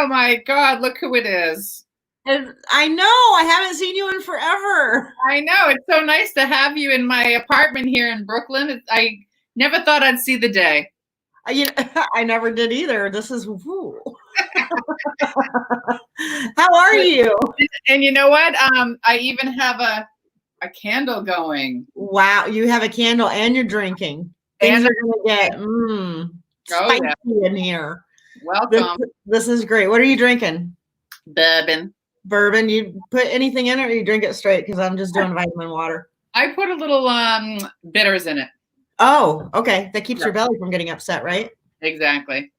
Oh my God, look who it is. And I know, I haven't seen you in forever. I know. It's so nice to have you in my apartment here in Brooklyn. I never thought I'd see the day. I never did either. This is woo. How are you? And you know what? I even have a candle going. Wow, you have a candle and you're drinking. Things are gonna get spicy in here. Welcome. This is great. What are you drinking? Bourbon. Bourbon. You put anything in it, or you drink it straight? Because I'm just doing vitamin water. I put a little bitters in it. Oh, okay. That keeps your belly from getting upset, right? Exactly.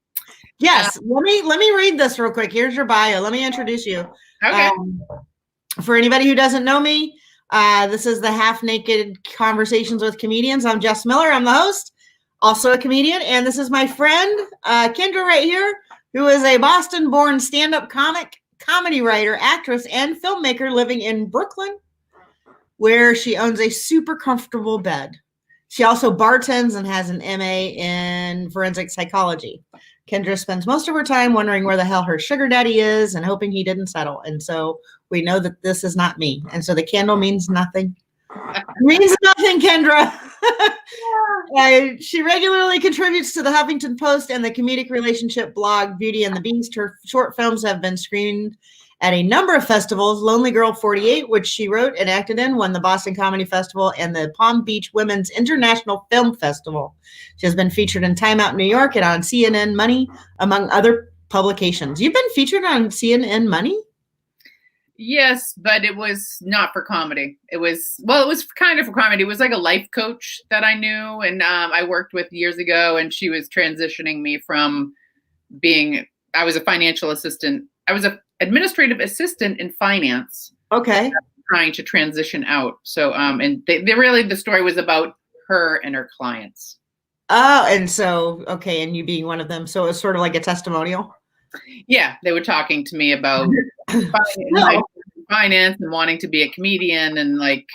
Yes. Let me read this real quick. Here's your bio. Let me introduce you. Okay. For anybody who doesn't know me, this is the Half Naked Conversations with Comedians. I'm Jess Miller. I'm the host, also a comedian, and this is my friend Kendra right here, who is a Boston-born stand-up comic, comedy writer, actress, and filmmaker living in Brooklyn, where she owns a super comfortable bed. She also bartends and has an MA in forensic psychology. Kendra spends most of her time wondering where the hell her sugar daddy is and hoping he didn't settle. And so we know that this is not me. And so the candle means nothing. Means nothing, Kendra. She regularly contributes to the Huffington Post and the comedic relationship blog Beauty and the Beast. Her short films have been screened at a number of festivals. Lonely Girl 48, which she wrote and acted in, won the Boston Comedy Festival and the Palm Beach Women's International Film Festival. She has been featured in Time Out New York and on CNN Money, among other publications. You've been featured on CNN Money? Yes, but it was not for comedy. It was kind of for comedy. It was like a life coach that I knew and I worked with years ago, and she was transitioning me from I was a financial assistant. I was an administrative assistant in finance. Okay. Trying to transition out. So, and the story was about her and her clients. Oh, and so, okay. And you being one of them. So it was sort of like a testimonial. Yeah. They were talking to me about finance and wanting to be a comedian. And like,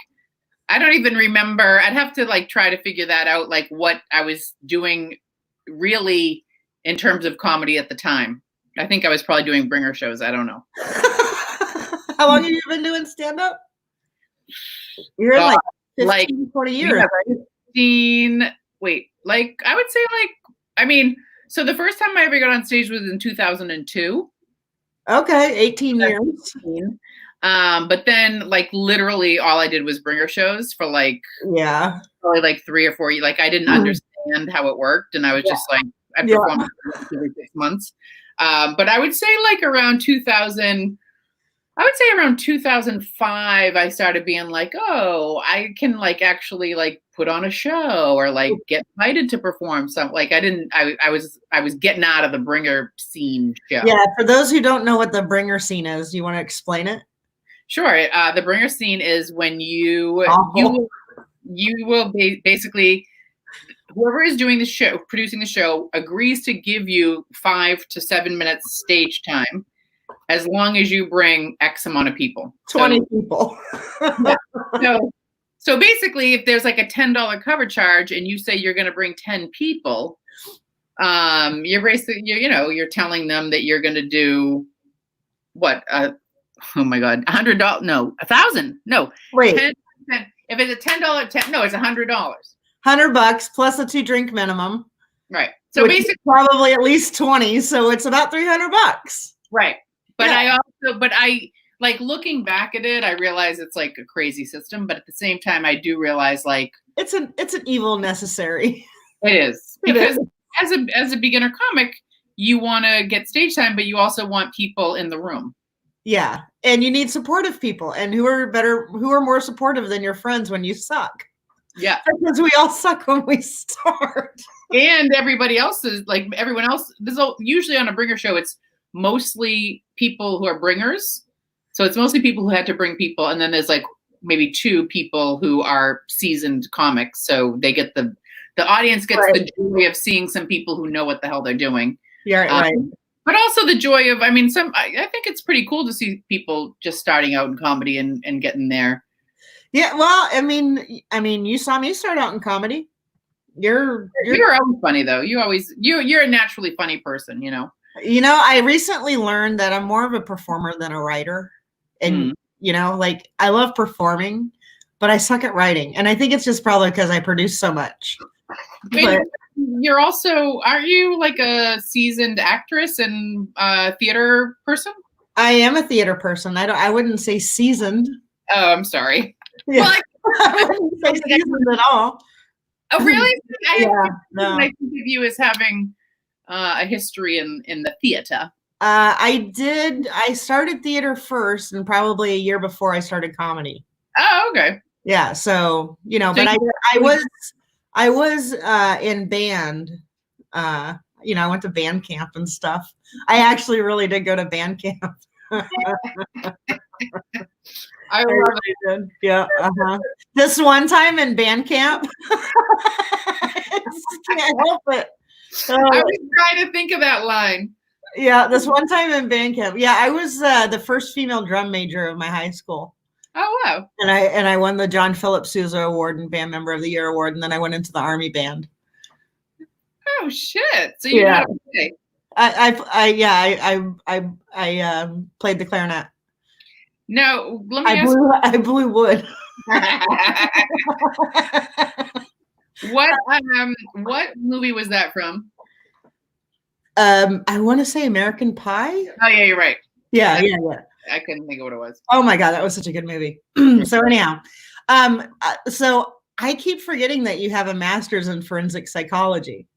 I don't even remember. I'd have to like try to figure that out. Like what I was doing really in terms of comedy at the time. I think I was probably doing bringer shows. I don't know. How long have you been doing stand-up? You're in like 15, 20 years, right? 15, I would say so the first time I ever got on stage was in 2002. Okay, 18 years. But then like literally all I did was bringer shows for probably like 3 or 4 years. Like I didn't understand how it worked. And I was just like, I performed every 6 months. But I would say like around 2005, I started being like, oh, I can like actually like put on a show or like get invited to perform something. Like I was getting out of the bringer scene show. Yeah. For those who don't know what the bringer scene is, do you want to explain it? Sure. The bringer scene is when you will basically, whoever is doing the show, producing the show, agrees to give you 5 to 7 minutes stage time, as long as you bring X amount of people. 20 people. So basically, if there's like a $10 cover charge and you say you're going to bring 10 people, you're basically, you're telling them that you're going to do what? Oh my God, $100? No, $1,000? No. Wait. 10, if it's a $10, no, it's $100. $100 plus a 2 drink minimum. Right. So basically probably at least 20. So it's about $300. Right. But yeah. I like looking back at it, I realize it's like a crazy system, but at the same time, I do realize like it's an evil necessary. It is, because as a beginner comic, you want to get stage time, but you also want people in the room. Yeah. And you need supportive people, and who are more supportive than your friends when you suck. Yeah. Because we all suck when we start. And everybody else is like, everyone else, usually on a bringer show, it's mostly people who are bringers. So it's mostly people who had to bring people. And then there's like maybe 2 people who are seasoned comics. So they get the audience gets the joy of seeing some people who know what the hell they're doing. Yeah, right. But also the joy of, I think it's pretty cool to see people just starting out in comedy and getting there. Yeah, well, I mean, you saw me start out in comedy. You're always funny though. You're a naturally funny person, I recently learned that I'm more of a performer than a writer. And, like I love performing, but I suck at writing. And I think it's just probably because I produce so much. But you're also, aren't you like a seasoned actress and theater person? I am a theater person. I wouldn't say seasoned. Oh, I'm sorry. Yeah. Well, I wouldn't say seasoned at all. Oh, really? No. I think of you as having a history in the theater. I started theater first, and probably a year before I started comedy. Oh, okay. Yeah. So, but I was in band. I went to band camp and stuff. I actually really did go to band camp. I love it. Yeah. This one time in band camp, I just can't help it. I was trying to think of that line. Yeah, this one time in band camp. Yeah, I was the first female drum major of my high school. Oh, wow. And I won the John Philip Sousa Award and Band Member of the Year Award, and then I went into the Army band. Oh shit! So you had to play. I played the clarinet. No, let me ask. I blew wood. What movie was that from? I want to say American Pie. Oh yeah, you're right. Yeah. I couldn't think of what it was. Oh my god, that was such a good movie. So anyhow, so I keep forgetting that you have a master's in forensic psychology.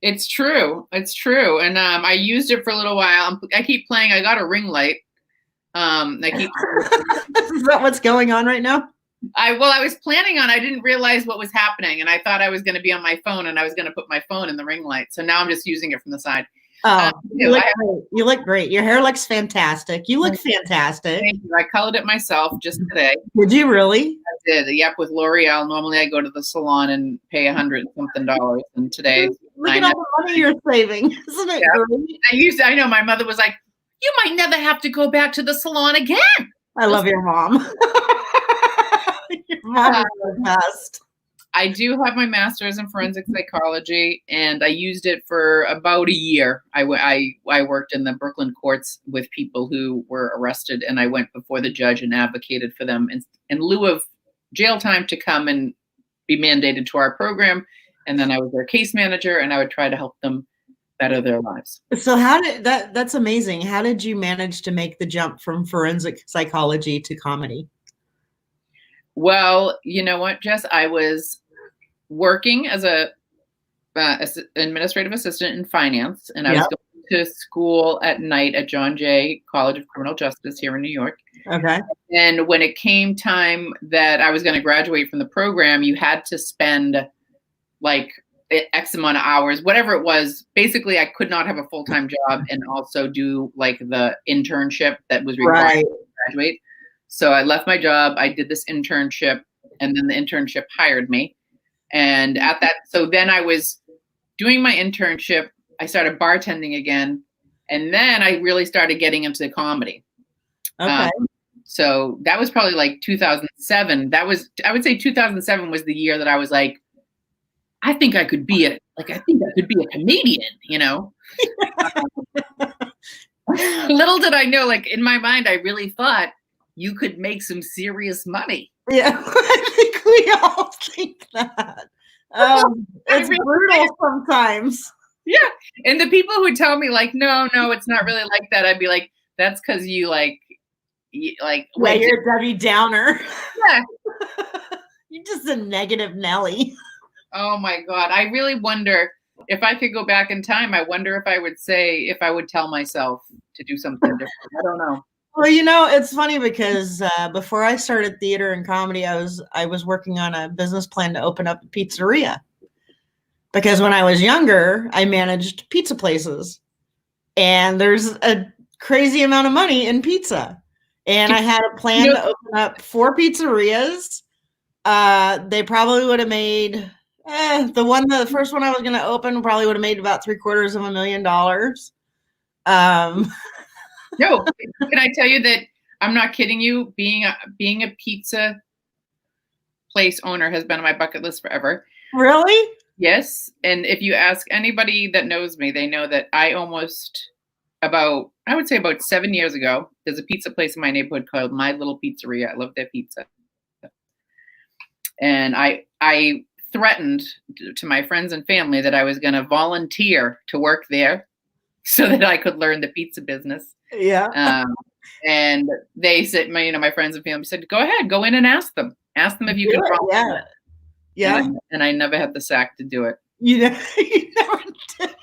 It's true. And I used it for a little while. I keep playing. I got a ring light. Is that what's going on right now? I was planning on. I didn't realize what was happening, and I thought I was going to be on my phone, and I was going to put my phone in the ring light. So now I'm just using it from the side. Oh, you look great. Your hair looks fantastic. You look fantastic. Thank you. I colored it myself just today. Did you really? I did. Yep, with L'Oreal. Normally I go to the salon and pay $100 something, and today look at all the money you're saving. Isn't it great? I know my mother was like, "You might never have to go back to the salon again." I love your mom. Your mom is the best. I do have my master's in forensic psychology, and I used it for about a year. I worked in the Brooklyn courts with people who were arrested, and I went before the judge and advocated for them in lieu of jail time to come and be mandated to our program. And then I was their case manager, and I would try to help them better their lives. So that's amazing. How did you manage to make the jump from forensic psychology to comedy? Well, you know what, Jess? I was working as a administrative assistant in finance, and I was going to school at night at John Jay College of Criminal Justice here in New York. Okay. And when it came time that I was going to graduate from the program, you had to spend like X amount of hours, whatever it was. Basically, I could not have a full-time job and also do like the internship that was required to graduate. So I left my job. I did this internship, and then the internship hired me. And so then I was doing my internship. I started bartending again. And then I really started getting into comedy. Okay. So that was probably like 2007. I would say 2007 was the year that I was like, I think I could be a comedian, Little did I know, like in my mind, I really thought you could make some serious money. Yeah, I think we all think that. It's brutal sometimes. Yeah. And the people who tell me like, no, it's not really like that. I'd be like, that's because you you're a Debbie Downer. Yeah. You're just a negative Nelly. Oh my God. I really wonder if I could go back in time. I wonder if I would tell myself to do something different. I don't know. Well, it's funny because before I started theater and comedy, I was working on a business plan to open up a pizzeria. Because when I was younger, I managed pizza places. And there's a crazy amount of money in pizza. And I had a plan to open up 4 pizzerias. They probably would have made the first one I was going to open probably would have made about $750,000. No, can I tell you that I'm not kidding you? Being a pizza place owner has been on my bucket list forever. Really? Yes. And if you ask anybody that knows me, they know that I almost I would say about 7 years ago. There's a pizza place in my neighborhood called My Little Pizzeria. I love their pizza. And I threatened to my friends and family that I was going to volunteer to work there so that I could learn the pizza business. Yeah. And they said, my friends and family said, go ahead, go in and ask them if you can volunteer. Yeah. And I never had the sack to do it. You never did.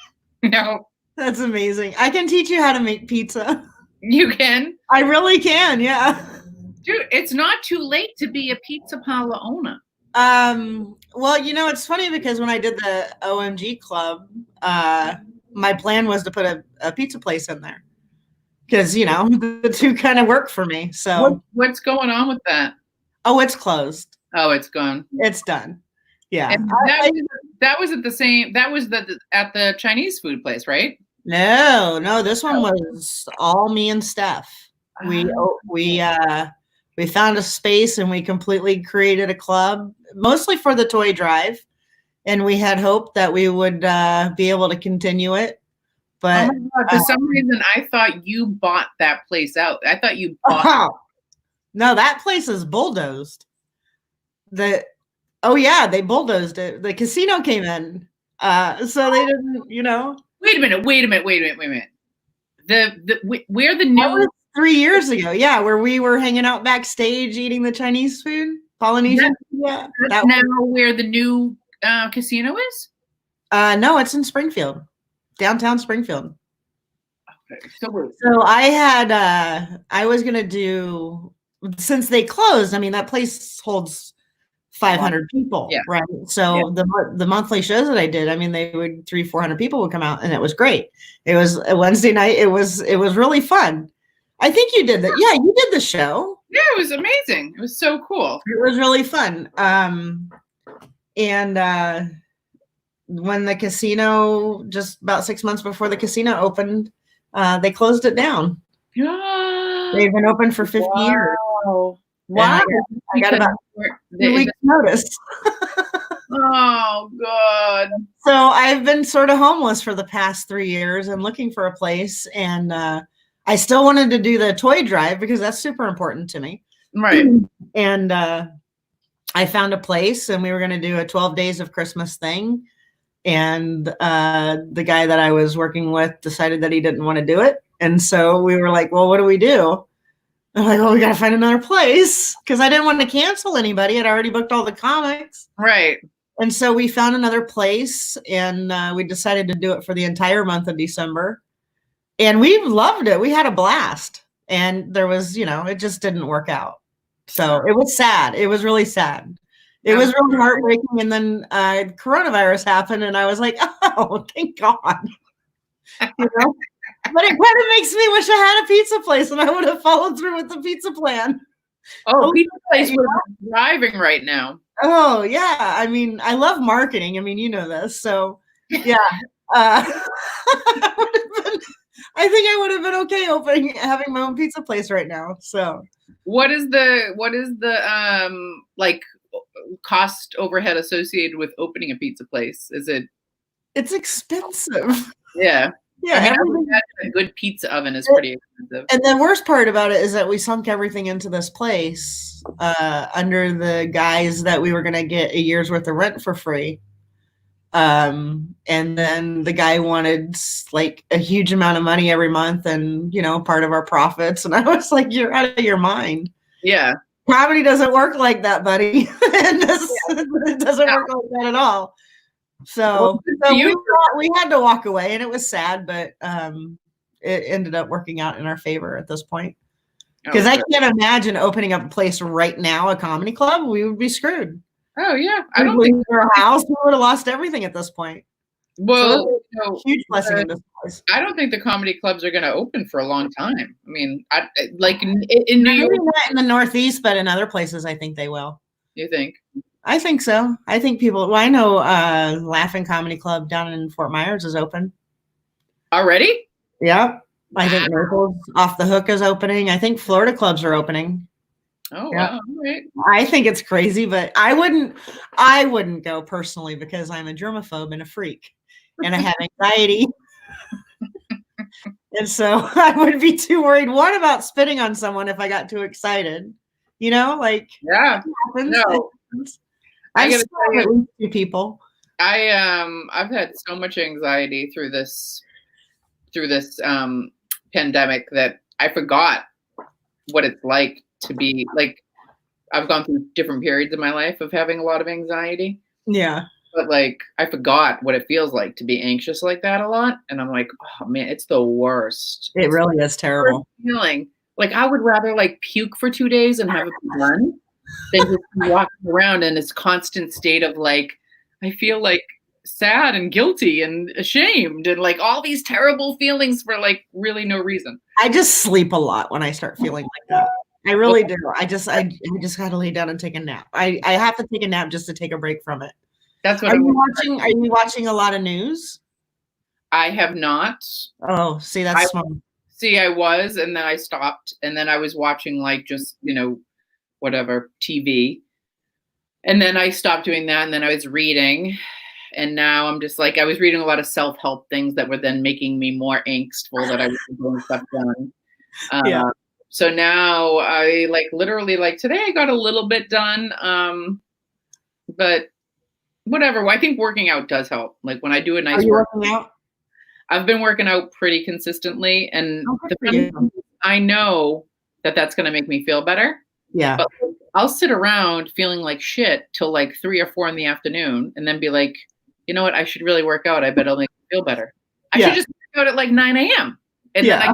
No. That's amazing. I can teach you how to make pizza. You can? I really can, yeah. Dude, it's not too late to be a pizza parlor owner. Well, it's funny because when I did the OMG club, my plan was to put a pizza place in there because, the two kind of work for me. So what's going on with that? Oh, it's closed. Oh, it's gone. It's done. Yeah. And that was at the Chinese food place, right? No, this one was all me and Steph. We found a space and we completely created a club, mostly for the toy drive. And we had hoped that we would be able to continue it. But for some reason, I thought you bought that place out. I thought you bought. No, that place is bulldozed. They bulldozed it. The casino came in. So they didn't, Wait a minute. Where the new 3 years ago, where we were hanging out backstage eating the Chinese food, Polynesian. That's now where the new casino is? No, it's in Springfield, downtown Springfield. Okay. So I was gonna do, since they closed. I mean, that place holds 500 people, right? So the monthly shows that I did, I mean, they would 300-400 people would come out, and it was great. It was a Wednesday night. It was really fun. I think you did that. Yeah, you did the show. Yeah, it was amazing. It was so cool. It was really fun. And when the casino, just about 6 months before the casino opened, they closed it down. They've been open for 50 years. Wow. I got about 2 weeks notice. Oh, God. So I've been sort of homeless for the past 3 years and looking for a place. And I still wanted to do the toy drive because that's super important to me. Right. And I found a place, and we were going to do a 12 days of Christmas thing. And the guy that I was working with decided that he didn't want to do it. And so we were like, well, what do we do? I'm like, well, we got to find another place, because I didn't want to cancel anybody. I'd already booked all the comics. Right. And so we found another place, and we decided to do it for the entire month of December. And we loved it. We had a blast. And there was, it just didn't work out. So it was sad. It was really sad. It was really heartbreaking. And then coronavirus happened, and I was like, oh, thank God. But it kind of makes me wish I had a pizza place, and I would have followed through with the pizza plan. Oh, pizza place was thriving right now. Oh, yeah. I mean, I love marketing. I mean, you know this. So, yeah. I think I would have been okay having my own pizza place right now. So, what is the like cost overhead associated with opening a pizza place? It's expensive. Yeah. Yeah, I mean, a good pizza oven is pretty expensive. And the worst part about it is that we sunk everything into this place under the guise that we were going to get a year's worth of rent for free. And then the guy wanted like a huge amount of money every month, and part of our profits. And I was like, "You're out of your mind." Yeah, comedy doesn't work like that, buddy. It doesn't work like that at all. So we had to walk away, and it was sad, but it ended up working out in our favor at this point. Because I can't imagine opening up a place right now, a comedy club. We would be screwed. Oh yeah, I don't think our house. We would have lost everything at this point. Well, huge blessing in disguise. I don't think the comedy clubs are going to open for a long time. I mean, like in New York, not in the Northeast, but in other places, I think they will. You think? I think so. I think people. Well, I know Laughing Comedy Club down in Fort Myers is open already. Yeah, I think Naples Off the Hook is opening. I think Florida clubs are opening. Oh yeah. Wow! Right. I think it's crazy, but I wouldn't go personally because I'm a germaphobe and a freak, and I have anxiety. And so I would be too worried. One, about spitting on someone if I got too excited. Like Yeah. happens. No. I've I gotta tell you, at least 2 people. I've had so much anxiety through this pandemic that I forgot what it's like to be like. I've gone through different periods in my life of having a lot of anxiety. Yeah. But like, I forgot what it feels like to be anxious like that a lot. And I'm like, oh man, it's the worst. It really is terrible. Feeling like I would rather like puke for 2 days and have it be done than just be walking around in this constant state of like, I feel like sad and guilty and ashamed and like all these terrible feelings for like really no reason. I just sleep a lot when I start feeling like that. I really do. I just got to lay down and take a nap. I have to take a nap just to take a break from it. That's what Are you watching a lot of news? I have not. Oh, see, that's smart. See, I was, and then I stopped, and then I was watching like just, whatever, TV. And then I stopped doing that, and then I was reading. And now I'm just like, I was reading a lot of self-help things that were then making me more angstful that I was doing stuff done. Yeah. So now I like literally like today I got a little bit done. But whatever. I think working out does help. Like when I do a nice working out? I've been working out pretty consistently, and I know that that's going to make me feel better. Yeah. But I'll sit around feeling like shit till like 3 or 4 in the afternoon, and then be like, you know what? I should really work out. I bet it'll make me feel better. I should just work out at like 9 a.m. And then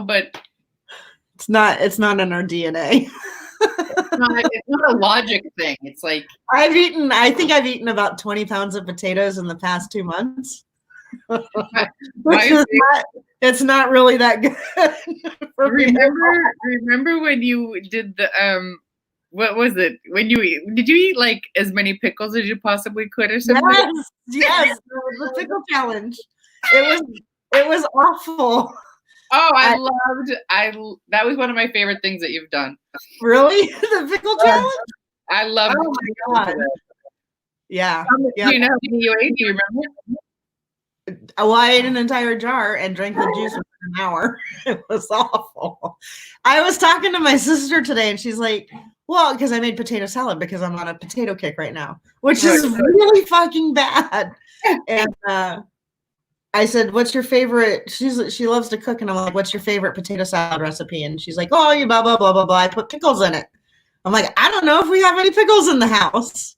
but it's not in our DNA. it's not a logic thing. It's like I think I've eaten about 20 pounds of potatoes in the past 2 months. It's not really that good. Remember when you did the what was it? Did you eat like as many pickles as you possibly could or something? Yes, the pickle challenge. It was awful. Oh, that was one of my favorite things that you've done. Really? The pickle challenge? I love it. Oh my God. Yeah. Do you know how many you ate? Do you remember? Well, I ate an entire jar and drank the juice within an hour. It was awful. I was talking to my sister today, and she's like, well, because I made potato salad because I'm on a potato kick right now, which is really fucking bad. And I said, what's your favorite? She loves to cook, and I'm like, what's your favorite potato salad recipe? And she's like, oh, you blah, blah, blah, blah, blah. I put pickles in it. I'm like, I don't know if we have any pickles in the house.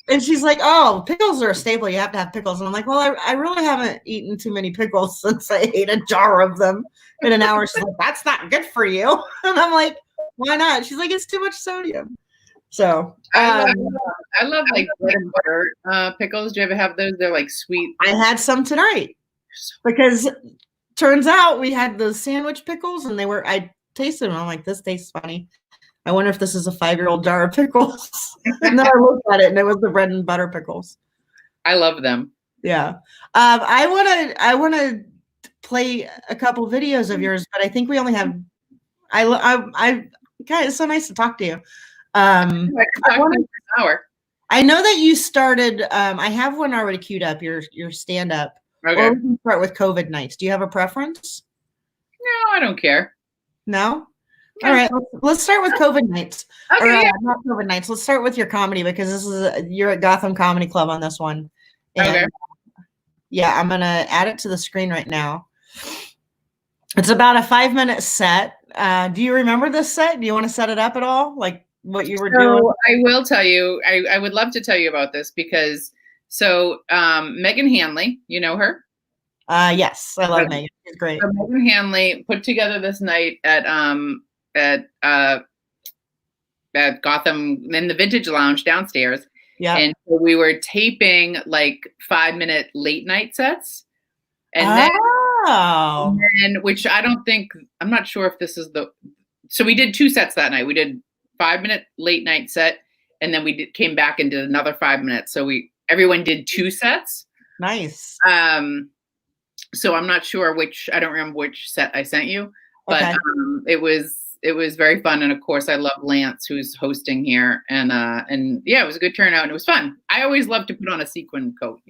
And she's like, oh, pickles are a staple. You have to have pickles. And I'm like, well, I really haven't eaten too many pickles since I ate a jar of them in an hour. She's like, that's not good for you. And I'm like, why not? She's like, it's too much sodium. So I love like bread and butter pickles. Do you ever have those? They're like sweet. I had some tonight because turns out we had the sandwich pickles, and I tasted them. I'm like, this tastes funny. I wonder if this is a 5-year-old jar of pickles. And then I looked at it, and it was the bread and butter pickles. I love them. Yeah. I wanna play a couple videos of yours, but I think we only have. God, it's so nice to talk to you. I can talk to you for an hour. I know that you started. I have one already queued up. Your stand up. Okay. Or we can start with COVID nights. Do you have a preference? No, I don't care. No. All right, let's start with COVID nights. Okay, not COVID nights. Let's start with your comedy because you're at Gotham Comedy Club on this one. And, okay. Yeah, I'm gonna add it to the screen right now. It's about a 5-minute set. Do you remember this set? Do you want to set it up at all? Like what you were doing? I will tell you. I would love to tell you about this because Megan Hanley, you know her? Yes, I love Megan. She's great. So Megan Hanley put together this night at Gotham in the Vintage Lounge downstairs. Yeah. And so we were taping like 5-minute late night sets. And then, which I'm not sure if this is so we did 2 sets that night. We did 5-minute late night set, and then we came back and did another 5 minutes. So everyone did 2 sets. Nice. So I'm not sure I don't remember which set I sent you, but okay. It was very fun. And of course I love Lance, who's hosting here. And yeah, it was a good turnout and it was fun. I always love to put on a sequin coat,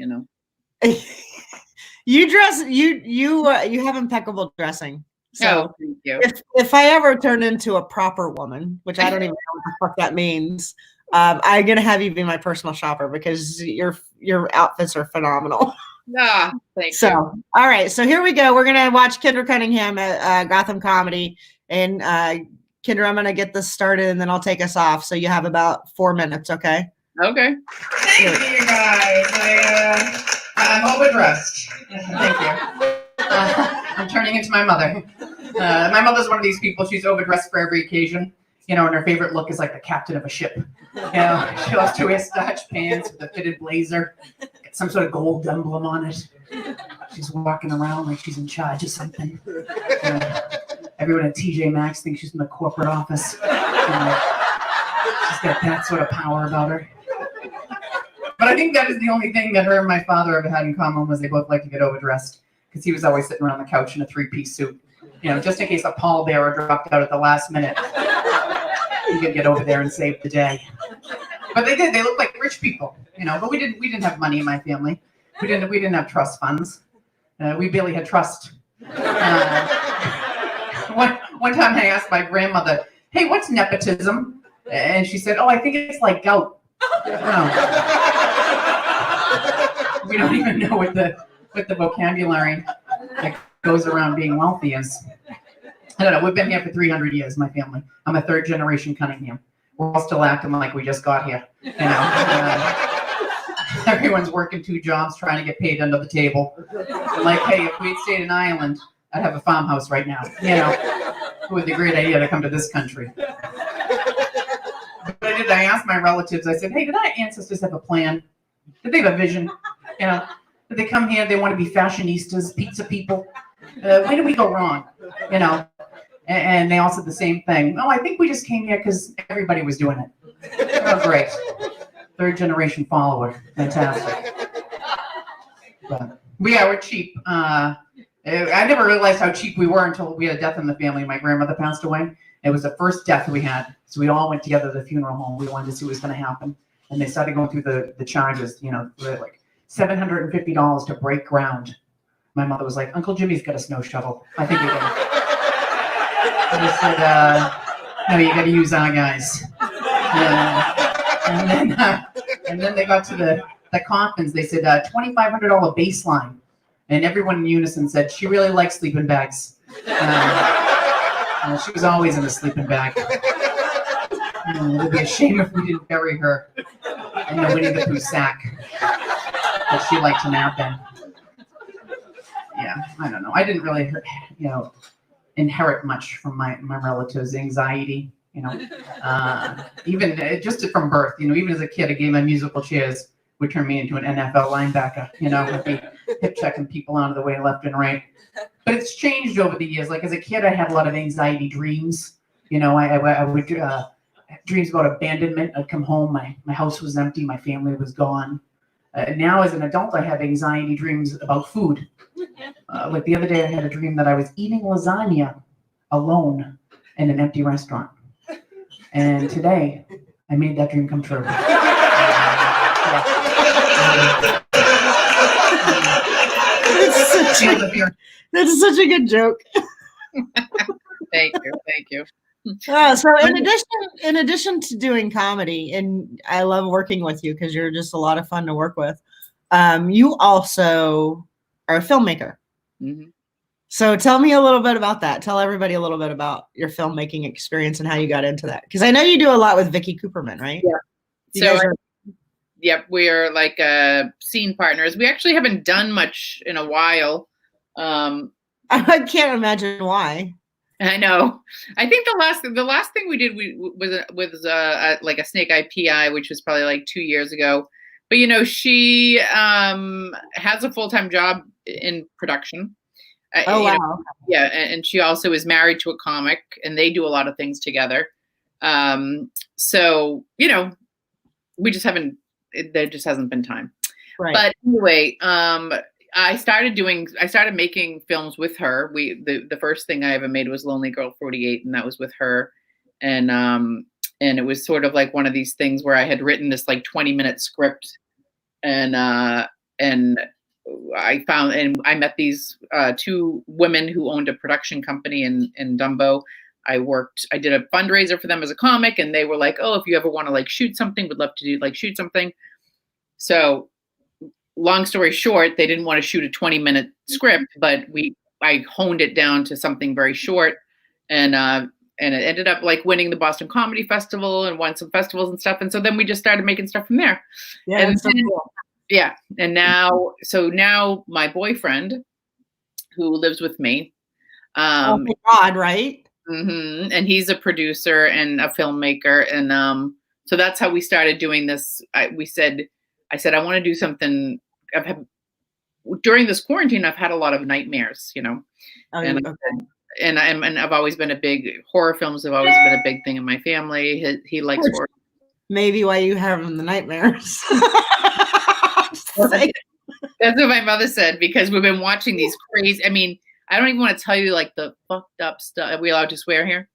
you have impeccable dressing. So thank you. if I ever turn into a proper woman, which I don't even know what the fuck that means, I'm gonna have you be my personal shopper because your outfits are phenomenal. Thank you. All right, so here we go. We're gonna watch Kendra Cunningham at Gotham Comedy, and Kendra, I'm gonna get this started, and then I'll take us off. So you have about 4 minutes, okay? Okay. Thank you, guys. I'm overdressed. Thank you. I'm turning into my mother. My mother's one of these people. She's overdressed for every occasion. And her favorite look is like the captain of a ship. She loves to wear starch pants with a fitted blazer, got some sort of gold emblem on it. She's walking around like she's in charge of something. Everyone at TJ Maxx thinks she's in the corporate office. She's got that sort of power about her. But I think that is the only thing that her and my father ever had in common was they both like to get overdressed because he was always sitting around the couch in a 3-piece suit. Just in case a pallbearer dropped out at the last minute. You could get over there and save the day. But they did. They looked like rich people, But we didn't have money in my family. We didn't have trust funds. We barely had trust. One time I asked my grandmother, "Hey, what's nepotism?" And she said, "Oh, I think it's like gout." We don't even know what the vocabulary that goes around being wealthy is. I don't know. We've been here for 300 years, my family. I'm a 3rd generation Cunningham. We're all still acting like we just got here. Everyone's working 2 jobs trying to get paid under the table. I'm like, hey, if we'd stayed in Ireland, I'd have a farmhouse right now. It would be a great idea to come to this country. But I asked my relatives, I said, hey, did our ancestors have a plan? Did they have a vision? Did they come here, they want to be fashionistas, pizza people? Where did we go wrong? And they all said the same thing. Oh, I think we just came here because everybody was doing it. Oh, great. 3rd generation follower. Fantastic. But we're cheap. I never realized how cheap we were until we had a death in the family. My grandmother passed away. It was the first death we had. So we all went together to the funeral home. We wanted to see what was going to happen. And they started going through the charges, like $750 to break ground. My mother was like, Uncle Jimmy's got a snow shovel. I think we can. And they said, no, you got to use our guys. And then they got to the coffins. They said $2,500 baseline. And everyone in unison said, she really likes sleeping bags. She was always in a sleeping bag. It would be a shame if we didn't bury her in the Winnie the Pooh sack that she liked to nap in. Yeah, I don't know. I didn't really, inherit much from my relatives' anxiety. Even just from birth. Even as a kid, a game of musical chairs would turn me into an NFL linebacker. I'd be hip checking people out of the way left and right. But it's changed over the years. Like as a kid, I had a lot of anxiety dreams. I would dreams about abandonment. I'd come home, my house was empty, my family was gone. Now as an adult, I have anxiety dreams about food. Like the other day, I had a dream that I was eating lasagna alone in an empty restaurant. And today, I made that dream come true. That's such a good joke. Thank you. So in addition to doing comedy, and I love working with you because you're just a lot of fun to work with, you also are a filmmaker. Mm-hmm. So tell me a little bit about that. Tell everybody a little bit about your filmmaking experience and how you got into that. Because I know you do a lot with Vicky Cooperman, right? Yeah. Yep, we are like scene partners. We actually haven't done much in a while. I can't imagine why. I know. I think the last thing we did was like a Snake Eye PI, which was probably like 2 years ago. But she has a full-time job in production. Oh wow! Yeah, and she also is married to a comic, and they do a lot of things together. So we just haven't. There just hasn't been time. Right. But anyway, I started making films with her. The first thing I ever made was Lonely Girl 48, and that was with her. And it was sort of like one of these things where I had written this like 20-minute script, and I found, and I met these 2 women who owned a production company in Dumbo. I did a fundraiser for them as a comic, and they were like, oh, if you ever want to like shoot something, would love to do like shoot something. So long story short, they didn't want to shoot a 20-minute script, but I honed it down to something very short, and it ended up like winning the Boston Comedy Festival and won some festivals and stuff. And so then we just started making stuff from there. Yeah, and that's so cool. yeah. And now my boyfriend, who lives with me, oh my God, right? and he's a producer and a filmmaker, and so that's how we started doing this. I said I want to do something. During this quarantine, I've had a lot of nightmares, you know, and I've always been horror films have always been a big thing in my family. He likes horror. Maybe why you have the nightmares. That's what my mother said, because we've been watching these crazy. I mean, I don't even want to tell you like the fucked up stuff. Are we allowed to swear here?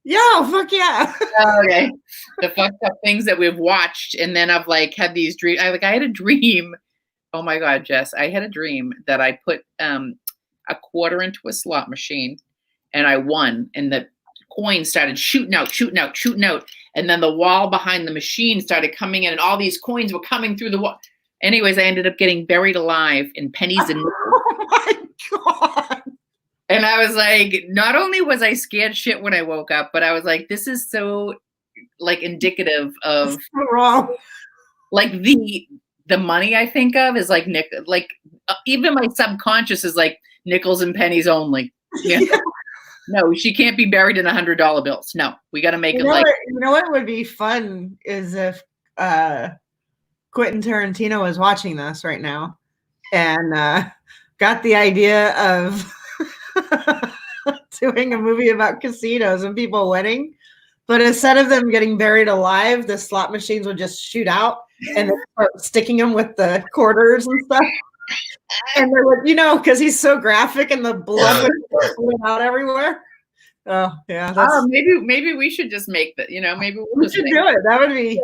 Yeah, fuck yeah. Okay. The fucked up things that we've watched, and then I've like had these dreams. I had a dream. Oh my God, Jess! I had a dream that I put a quarter into a slot machine, and I won, and the coins started shooting out, and then the wall behind the machine started coming in, and all these coins were coming through the wall. Anyways, I ended up getting buried alive in pennies and nickels. Oh my God. And I was like, not only was I scared shit when I woke up, but I was like, this is so like indicative of so wrong. Like the money I think of is like even my subconscious is like nickels and pennies only. Yeah. No, she can't be buried in $100 bills. No, we got to make it like. You know what would be fun is if Quentin Tarantino is watching this right now and got the idea of doing a movie about casinos and people winning, but instead of them getting buried alive, the slot machines would just shoot out and they start sticking them with the quarters and stuff. And they would, because he's so graphic and the blood would flow out everywhere. Oh yeah. Maybe we should just make that. Maybe we should do it. That would be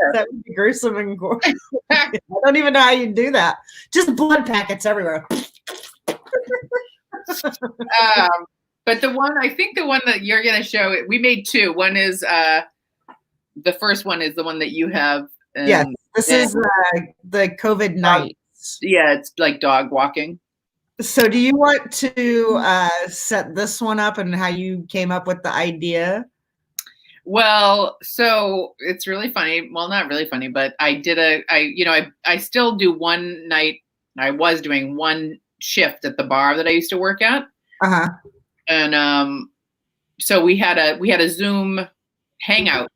gruesome and gory. I don't even know how you do that. Just blood packets everywhere. But the one that you're gonna show, we made 2. One is the first one is the one that you have. Yes, this is the COVID nights. Yeah, it's like dog walking. So do you want to set this one up and how you came up with the idea? Well, so it's really funny. Well, not really funny, but I still do one night. I was doing one shift at the bar that I used to work at. Uh-huh. And so we had a Zoom hangout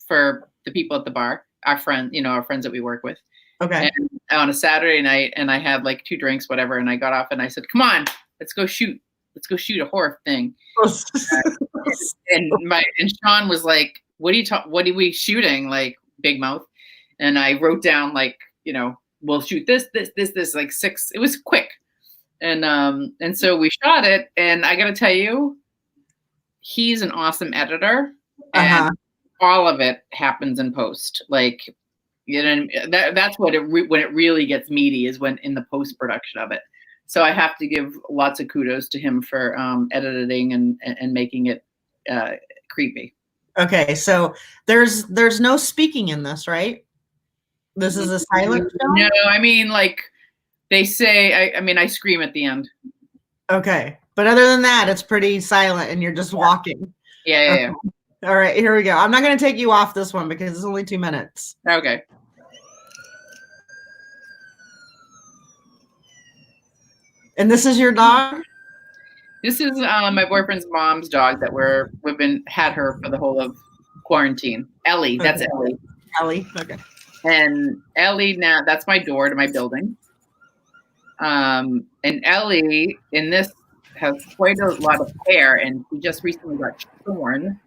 for the people at the bar, our friends that we work with. Okay. And on a Saturday night, and I had like 2 drinks, whatever, and I got off and I said, "Come on, let's go shoot a horror thing." and Sean was like, "What are we shooting?" Like big mouth. And I wrote down like, we'll shoot this, like 6. It was quick. And so we shot it, and I got to tell you, he's an awesome editor, and all of it happens in post. Like, that's when it really gets meaty is when in the post production of it. So I have to give lots of kudos to him for editing and making it creepy. Okay, so there's no speaking in this, right? This is a silent film? No, I mean like. They say, I scream at the end. Okay. But other than that, it's pretty silent and you're just walking. Yeah. All right, here we go. I'm not going to take you off this one because it's only 2 minutes. Okay. And this is your dog? This is my boyfriend's mom's dog that we've had her for the whole of quarantine. Ellie, that's Ellie. Ellie, okay. And Ellie, now that's my door to my building. And Ellie in this has quite a lot of hair, and she just recently got shorn.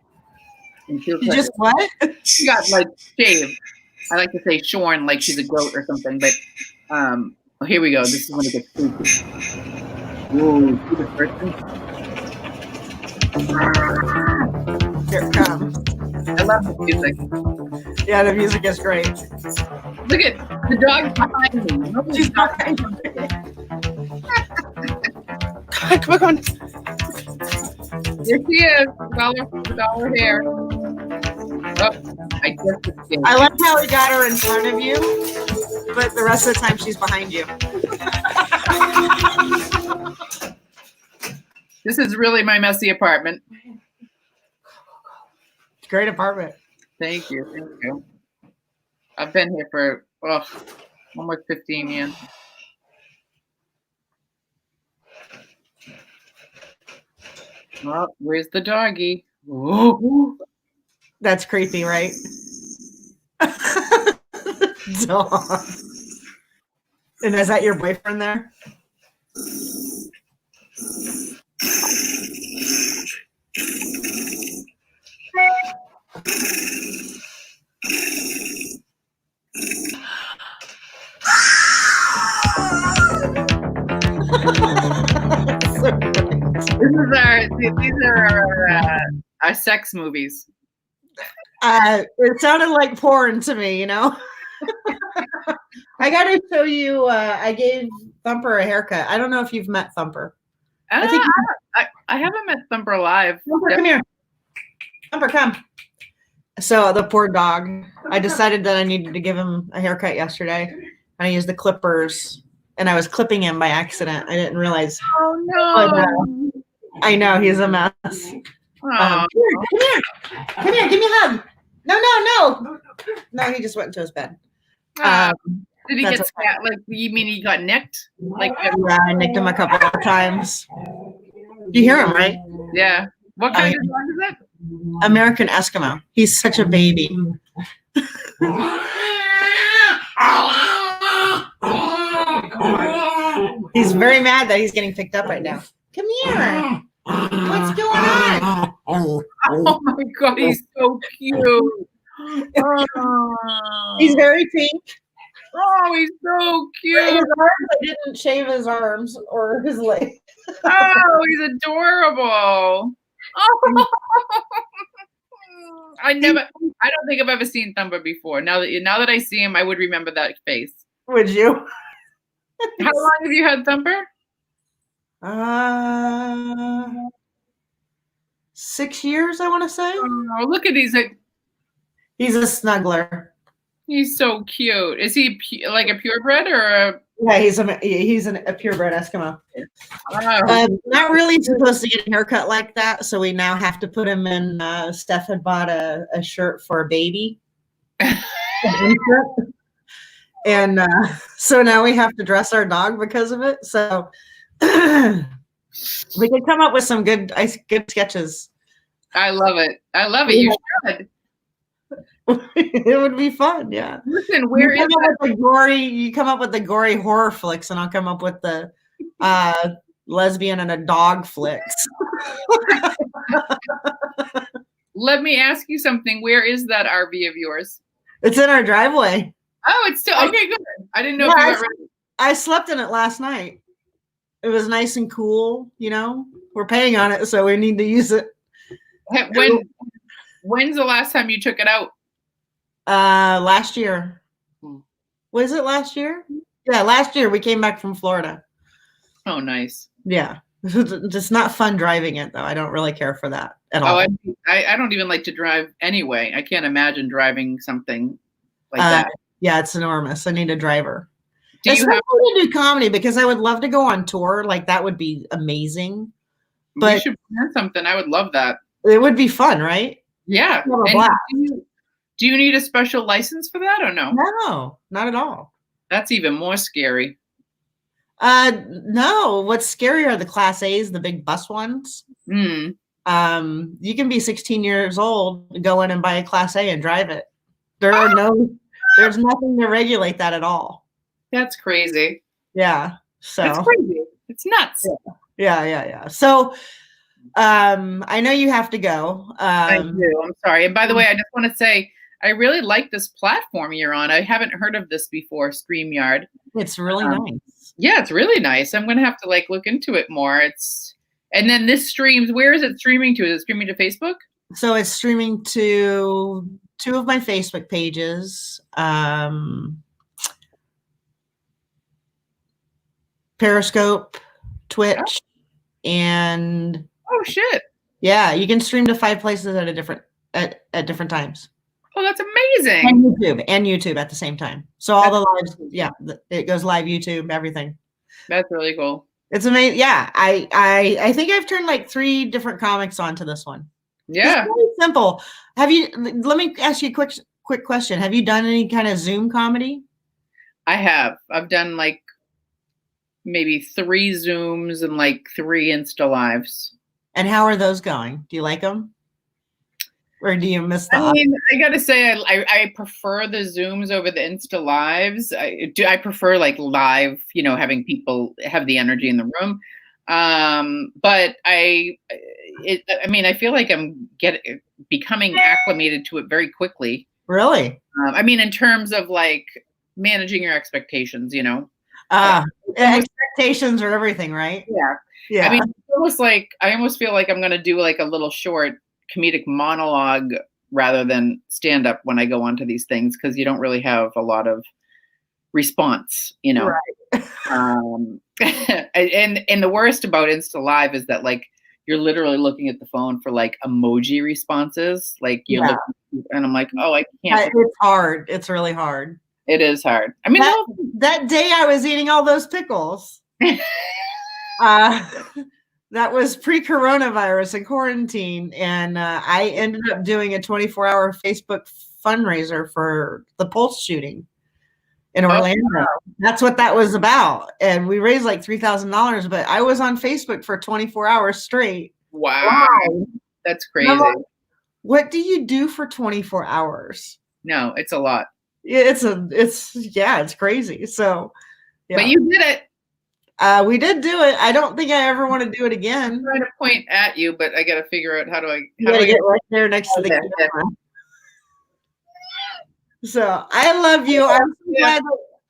And she just what? She got like shaved. I like to say shorn, like she's a goat or something. But here we go. This is when it gets creepy. Whoa, see the person? Here it comes. I love the music. Yeah, the music is great. Look at the dog behind me. She's behind me. Come on, come on. Here she is. Dollar hair. Oh, I just escaped. I like how we got her in front of you, but the rest of the time she's behind you. This is really my messy apartment. Great apartment. Thank you. Thank you. I've been here for almost 15 years. Oh, where's the doggy? Ooh. That's creepy, right? Dog. And is that your boyfriend there? These are our sex movies. It sounded like porn to me, you know. I got to show you. I gave Thumper a haircut. I don't know if you've met Thumper. I think I haven't met Thumper live. Thumper, come here. Thumper, come. So the poor dog. I decided that I needed to give him a haircut yesterday, and I used the clippers, and I was clipping him by accident. I didn't realize. Oh no! But, I know he's a mess. Come here. Come here. Give me a hug. No. No, he just went into his bed. Did he get scat? Like, you mean he got nicked? Like, yeah, I nicked him a couple of times. You hear him, right? Yeah. What kind of dog is it? American Eskimo. He's such a baby. He's very mad that he's getting picked up right now. Come here. What's going on? Oh my God, he's so cute. He's very pink. Oh, he's so cute. His arms, I didn't shave his arms or his legs. Oh, he's adorable. Oh. I don't think I've ever seen Thumper before. Now that I see him, I would remember that face. Would you? How long have you had Thumper? 6 years, I want to say. Oh, look at these. He's a snuggler. He's so cute. Is he like a purebred or a? Yeah, he's a purebred Eskimo. Oh. Not really supposed to get a haircut like that, so we now have to put him in. Steph had bought a shirt for a baby, and so now we have to dress our dog because of it. So we could come up with some good sketches. I love it. You should. It would be fun, yeah. Listen, where is that? You come up with the gory horror flicks, and I'll come up with the lesbian and a dog flicks. Let me ask you something. Where is that RV of yours? It's in our driveway. Oh, it's still okay. Good. I didn't know if you got ready. I slept in it last night. It was nice and cool. You know, we're paying on it, so we need to use it. When's the last time you took it out? Last year. Was it last year? Yeah, last year we came back from Florida. Oh, nice. Yeah. It's not fun driving it, though. I don't really care for that at all. I don't even like to drive anyway. I can't imagine driving something like that. Yeah, it's enormous. I need a driver. Do you have to do comedy? Because I would love to go on tour. Like, that would be amazing. But you should plan something. I would love that. It would be fun, right? Yeah. Do you need a special license for that or no? No, not at all. That's even more scary. No. What's scary are the Class A's, the big bus ones. Mm. You can be 16 years old, go in and buy a Class A and drive it. There's nothing to regulate that at all. That's crazy. Yeah. So it's crazy. It's nuts. Yeah. So I know you have to go. I do. I'm sorry. And by the way, I just want to say I really like this platform you're on. I haven't heard of this before, StreamYard. It's really nice. Yeah, it's really nice. I'm going to have to look into it more. And then this streams, where is it streaming to? Is it streaming to Facebook? So it's streaming to 2 of my Facebook pages, Periscope, Twitch, and Oh shit. yeah, you can stream to 5 places at different times. Oh, that's amazing. And YouTube at the same time. So all the lives, yeah, it goes live, YouTube, everything. That's really cool. It's amazing. Yeah, I think I've turned like 3 different comics onto this one. Yeah. It's really simple. Let me ask you a quick question. Have you done any kind of Zoom comedy? I have. I've done like maybe 3 Zooms and like 3 Insta Lives. And how are those going? Do you like them? Or do you miss them? I mean, I gotta say, I prefer the Zooms over the Insta Lives. I prefer like live, having people have the energy in the room. But I feel like I'm becoming acclimated to it very quickly. Really? I mean, in terms of like managing your expectations, expectations are everything, right? Yeah. I mean, I almost feel like I'm going to do like a little short comedic monologue rather than stand up when I go onto these things, because you don't really have a lot of response, Right. And the worst about Insta Live is that like you're literally looking at the phone for like emoji responses. Like you look, and I'm like, oh, I can't. It's hard. It's really hard. It is hard. I mean, that day I was eating all those pickles. That was pre-coronavirus and quarantine, and I ended up doing a 24-hour Facebook fundraiser for the Pulse shooting in Orlando. Wow. That's what that was about, and we raised like $3,000. But I was on Facebook for 24 hours straight. Wow. That's crazy. Like, what do you do for 24 hours? No, it's a lot. It's crazy. So, yeah. But you did it. We did do it. I don't think I ever want to do it again. I'm trying to point at you, but I got to figure out how do I get right there next to the camera. So I love you.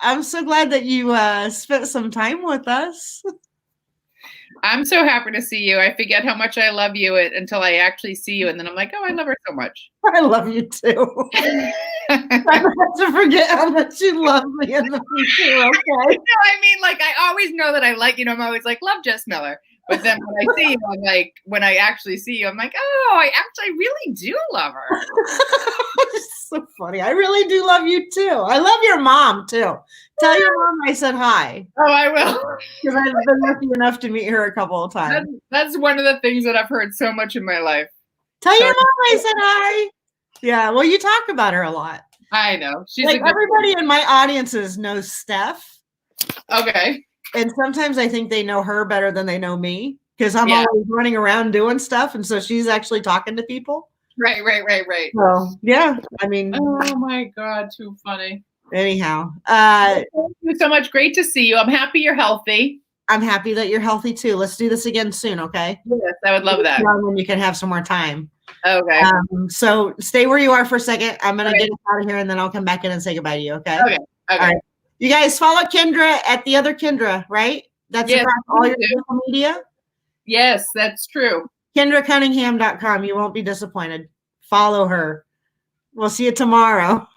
I'm so glad that you spent some time with us. I'm so happy to see you. I forget how much I love you until I actually see you, and then I'm like, oh, I love her so much. I love you too. I have to forget how much you love me in the future. Okay. No, I mean, like, I always know that I like, I'm always like, love Jess Miller. But then when I see you, I'm like, when I actually see you, I'm like, oh, I actually really do love her. It's so funny. I really do love you too. I love your mom too. Tell your mom I said hi. Oh, I will. Because I've been lucky enough to meet her a couple of times. That's one of the things that I've heard so much in my life. Tell your mom I said hi. Yeah, well, you talk about her a lot. I know. She's like everybody in my audiences knows Steph. Okay. And sometimes I think they know her better than they know me, because I'm always running around doing stuff, and so she's actually talking to people. Right. So yeah, I mean. Oh my God, too funny. Anyhow, thank you so much. Great to see you. I'm happy you're healthy. I'm happy that you're healthy too. Let's do this again soon, okay? Yes, I would love that. When you can have some more time. Okay. So stay where you are for a second. I'm gonna get us out of here, and then I'll come back in and say goodbye to you. Okay. Okay. All right. You guys follow Kendra at the other Kendra, right? That's across all your social media. Yes, that's true. KendraCunningham.com. You won't be disappointed. Follow her. We'll see you tomorrow.